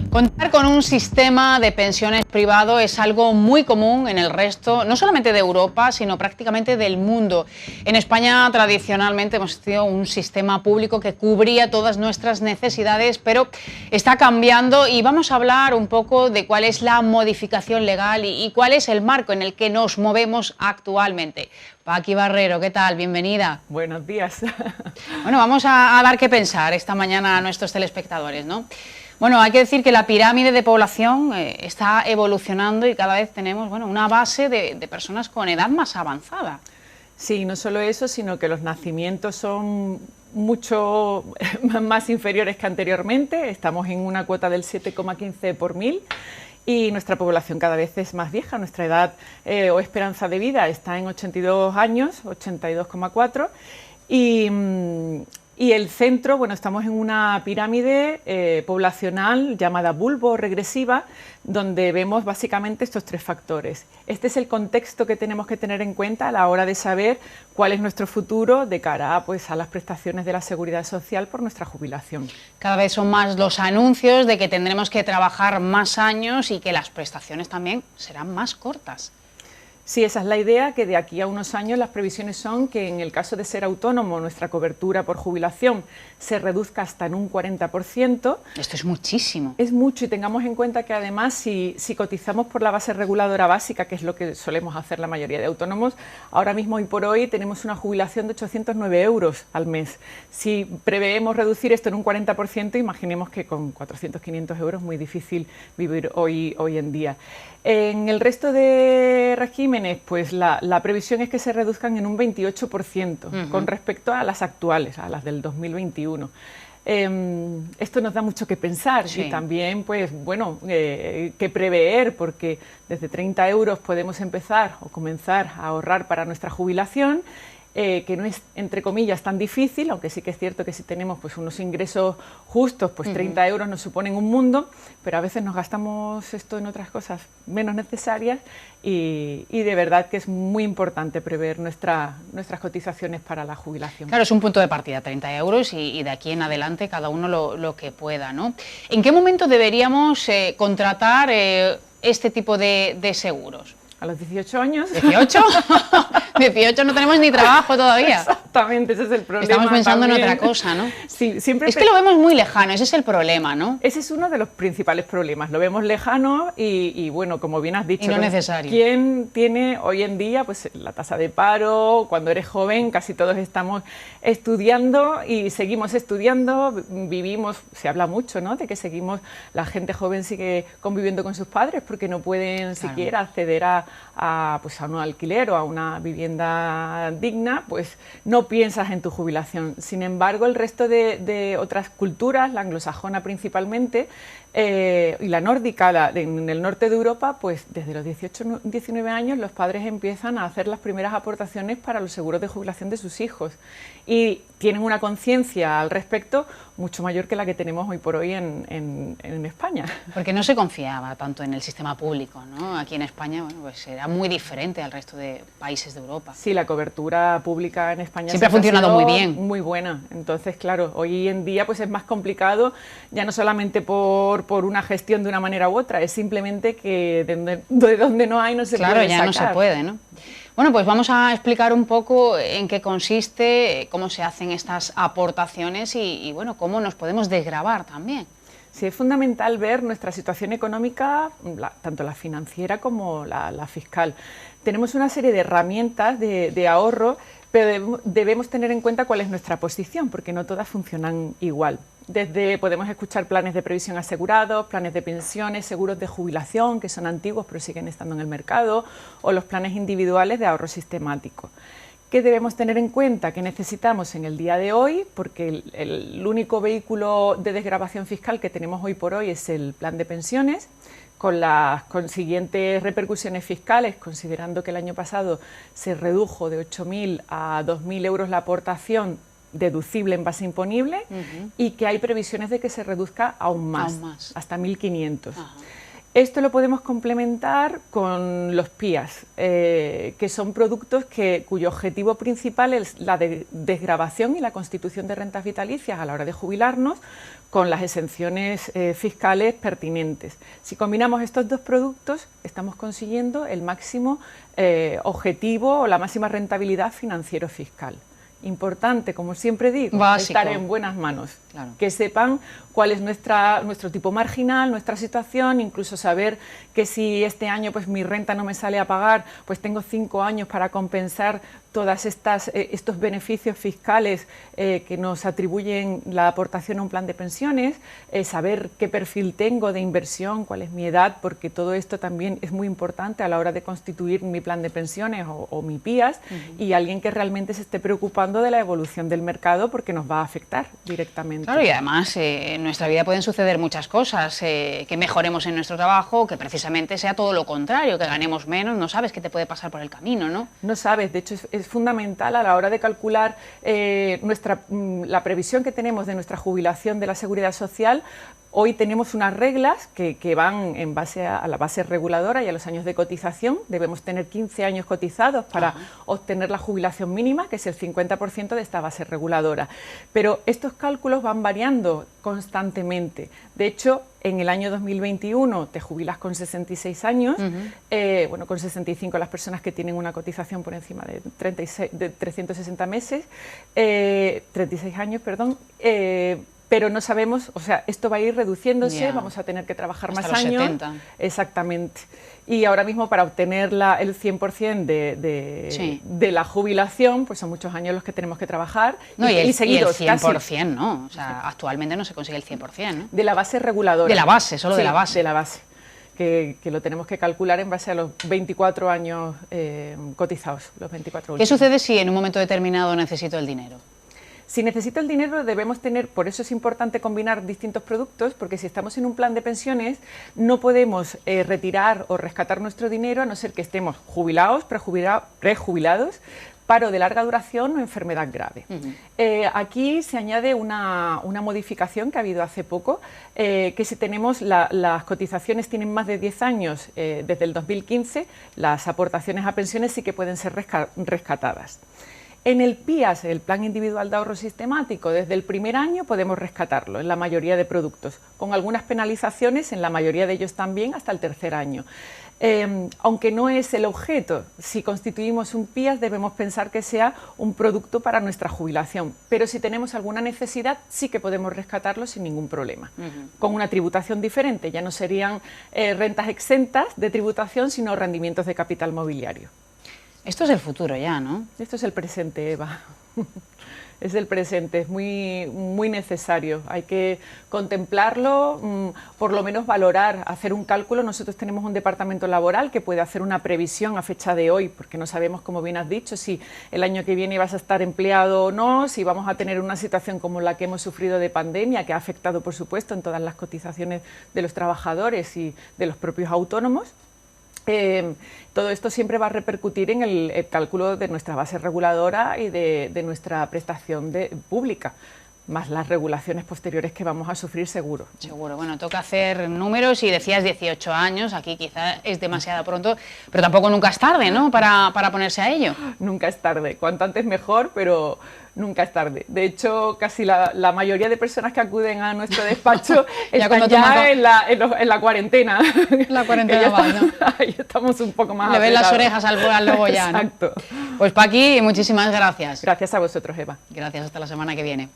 Contar con un sistema de pensiones privado es algo muy común en el resto, no solamente de Europa, sino prácticamente del mundo. En España tradicionalmente hemos tenido un sistema público que cubría todas nuestras necesidades, pero está cambiando y vamos a hablar un poco de cuál es la modificación legal y cuál es el marco en el que nos movemos actualmente. Paqui Barrero, ¿qué tal? Bienvenida. Buenos días. Bueno, vamos a dar que pensar esta mañana a nuestros telespectadores, ¿no? Bueno, hay que decir que la pirámide de población está evolucionando y cada vez tenemos una base de personas con edad más avanzada. Sí, no solo eso, sino que los nacimientos son mucho más inferiores que anteriormente. Estamos en una cuota del 7,15 por mil y nuestra población cada vez es más vieja. Nuestra edad o esperanza de vida está en 82 años, 82,4 y el centro, bueno, estamos en una pirámide poblacional llamada bulbo-regresiva, donde vemos básicamente estos tres factores. Este es el contexto que tenemos que tener en cuenta a la hora de saber cuál es nuestro futuro de cara a las prestaciones de la Seguridad Social por nuestra jubilación. Cada vez son más los anuncios de que tendremos que trabajar más años y que las prestaciones también serán más cortas. Sí, esa es la idea, que de aquí a unos años las previsiones son que en el caso de ser autónomo nuestra cobertura por jubilación se reduzca hasta en un 40%. Esto es muchísimo. Es mucho y tengamos en cuenta que además si cotizamos por la base reguladora básica, que es lo que solemos hacer la mayoría de autónomos, ahora mismo y por hoy tenemos una jubilación de 809 euros al mes. Si preveemos reducir esto en un 40%, imaginemos que con 400, 500 euros es muy difícil vivir hoy en día. En el resto de regímenes, pues la previsión es que se reduzcan en un 28% con respecto a las actuales, a las del 2021. Esto nos da mucho que pensar y también, pues bueno, que prever, porque desde 30 euros podemos empezar o comenzar a ahorrar para nuestra jubilación, que no es, entre comillas, tan difícil, aunque sí que es cierto que si tenemos pues unos ingresos justos, pues 30 euros nos suponen un mundo, pero a veces nos gastamos esto en otras cosas menos necesarias y de verdad que es muy importante prever nuestras cotizaciones para la jubilación. Claro, es un punto de partida, 30 euros y de aquí en adelante cada uno lo que pueda, ¿no? ¿En qué momento deberíamos contratar este tipo de seguros? A los 18 años. ¿18? 18 no tenemos ni trabajo todavía. Exactamente, ese es el problema. Estamos pensando también en otra cosa, ¿no? Sí, siempre es que lo vemos muy lejano, ese es el problema, ¿no? Ese es uno de los principales problemas, lo vemos lejano y bueno, como bien has dicho, y no necesario. ¿Quién tiene hoy en día pues la tasa de paro? Cuando eres joven casi todos estamos estudiando y seguimos estudiando, vivimos, se habla mucho, ¿no?, de que la gente joven sigue conviviendo con sus padres porque no pueden siquiera acceder a un alquiler o a una vivienda digna, pues no piensas en tu jubilación. Sin embargo, el resto de otras culturas, la anglosajona principalmente, y la nórdica, en el norte de Europa, pues desde los 18, 19 años los padres empiezan a hacer las primeras aportaciones para los seguros de jubilación de sus hijos y tienen una conciencia al respecto mucho mayor que la que tenemos hoy por hoy en España. Porque no se confiaba tanto en el sistema público, ¿no? Aquí en España, bueno, pues era muy diferente al resto de países de Europa. Sí, la cobertura pública en España siempre ha funcionado muy bien. Muy buena. Entonces, claro, hoy en día pues es más complicado, ya no solamente por una gestión de una manera u otra, es simplemente que de donde no hay no se puede sacar. Claro, ya no se puede, ¿no? Bueno, pues vamos a explicar un poco en qué consiste, cómo se hacen estas aportaciones y bueno, cómo nos podemos desgravar también. Sí, es fundamental ver nuestra situación económica, tanto la financiera como la fiscal. Tenemos una serie de herramientas de ahorro, pero debemos tener en cuenta cuál es nuestra posición, porque no todas funcionan igual. Podemos escuchar planes de previsión asegurados, planes de pensiones, seguros de jubilación, que son antiguos pero siguen estando en el mercado, o los planes individuales de ahorro sistemático. ¿Qué debemos tener en cuenta? Que necesitamos en el día de hoy, porque el único vehículo de desgravación fiscal que tenemos hoy por hoy es el plan de pensiones, con las consiguientes repercusiones fiscales, considerando que el año pasado se redujo de 8.000 a 2.000 euros la aportación deducible en base imponible y que hay previsiones de que se reduzca aún más. Hasta 1.500. Esto lo podemos complementar con los PIAs, que son productos cuyo objetivo principal es la desgravación y la constitución de rentas vitalicias a la hora de jubilarnos, con las exenciones fiscales pertinentes. Si combinamos estos dos productos, estamos consiguiendo el máximo objetivo o la máxima rentabilidad financiero-fiscal. Importante, como siempre digo, básico, estar en buenas manos, claro. Que sepan cuál es nuestro tipo marginal, nuestra situación, incluso saber que si este año pues mi renta no me sale a pagar, pues tengo 5 años para compensar todas estos beneficios fiscales que nos atribuyen la aportación a un plan de pensiones, saber qué perfil tengo de inversión, cuál es mi edad, porque todo esto también es muy importante a la hora de constituir mi plan de pensiones o mi PIAs, y alguien que realmente se esté preocupando de la evolución del mercado porque nos va a afectar directamente. Claro, y además en nuestra vida pueden suceder muchas cosas, que mejoremos en nuestro trabajo, que precisamente sea todo lo contrario, que ganemos menos, no sabes qué te puede pasar por el camino, ¿no? No sabes, de hecho es fundamental a la hora de calcular la previsión que tenemos de nuestra jubilación de la Seguridad Social. Hoy tenemos unas reglas que van en base a la base reguladora y a los años de cotización. Debemos tener 15 años cotizados para obtener la jubilación mínima, que es el 50% de esta base reguladora. Pero estos cálculos van variando constantemente. De hecho, en el año 2021 te jubilas con 66 años, bueno, con 65 las personas que tienen una cotización por encima de 360 meses, 36 años, perdón, pero no sabemos, o sea, esto va a ir reduciéndose, vamos a tener que trabajar hasta más los años. 70. Exactamente. Y ahora mismo para obtener el 100% de la jubilación, pues son muchos años los que tenemos que trabajar. No, y seguidos, el 100%, casi. ¿No? O sea, actualmente no se consigue el 100%, ¿no? De la base reguladora. De la base, solo de la base. De la base. Que lo tenemos que calcular en base a los 24 años cotizados, los 24 últimos. ¿Qué sucede si en un momento determinado necesito el dinero? Si necesito el dinero debemos tener, por eso es importante combinar distintos productos, porque si estamos en un plan de pensiones no podemos retirar o rescatar nuestro dinero a no ser que estemos jubilados, prejubilados, paro de larga duración o enfermedad grave. Aquí se añade una modificación que ha habido hace poco, que si tenemos las cotizaciones tienen más de 10 años desde el 2015, las aportaciones a pensiones sí que pueden ser rescatadas. En el PIAS, el Plan Individual de Ahorro Sistemático, desde el primer año podemos rescatarlo en la mayoría de productos, con algunas penalizaciones en la mayoría de ellos también hasta el tercer año. Aunque no es el objeto, si constituimos un PIAS debemos pensar que sea un producto para nuestra jubilación, pero si tenemos alguna necesidad sí que podemos rescatarlo sin ningún problema, con una tributación diferente, ya no serían rentas exentas de tributación, sino rendimientos de capital mobiliario. Esto es el futuro ya, ¿no? Esto es el presente, Eva. Es el presente, es muy, muy necesario. Hay que contemplarlo, por lo menos valorar, hacer un cálculo. Nosotros tenemos un departamento laboral que puede hacer una previsión a fecha de hoy, porque no sabemos, como bien has dicho, si el año que viene vas a estar empleado o no, si vamos a tener una situación como la que hemos sufrido de pandemia, que ha afectado, por supuesto, en todas las cotizaciones de los trabajadores y de los propios autónomos. Todo esto siempre va a repercutir en el cálculo de nuestra base reguladora y de nuestra prestación pública, más las regulaciones posteriores que vamos a sufrir seguro. Seguro. Bueno, toca hacer números y decías 18 años, aquí quizá es demasiado pronto, pero tampoco nunca es tarde, ¿no?, para ponerse a ello. Nunca es tarde, cuanto antes mejor, pero nunca es tarde. De hecho, casi la mayoría de personas que acuden a nuestro despacho están ya en la cuarentena. La cuarentena va, ¿no? Ahí estamos un poco más Le ven las orejas al lobo ya, ¿no? Exacto. Pues Paqui, muchísimas gracias. Gracias a vosotros, Eva. Gracias, hasta la semana que viene.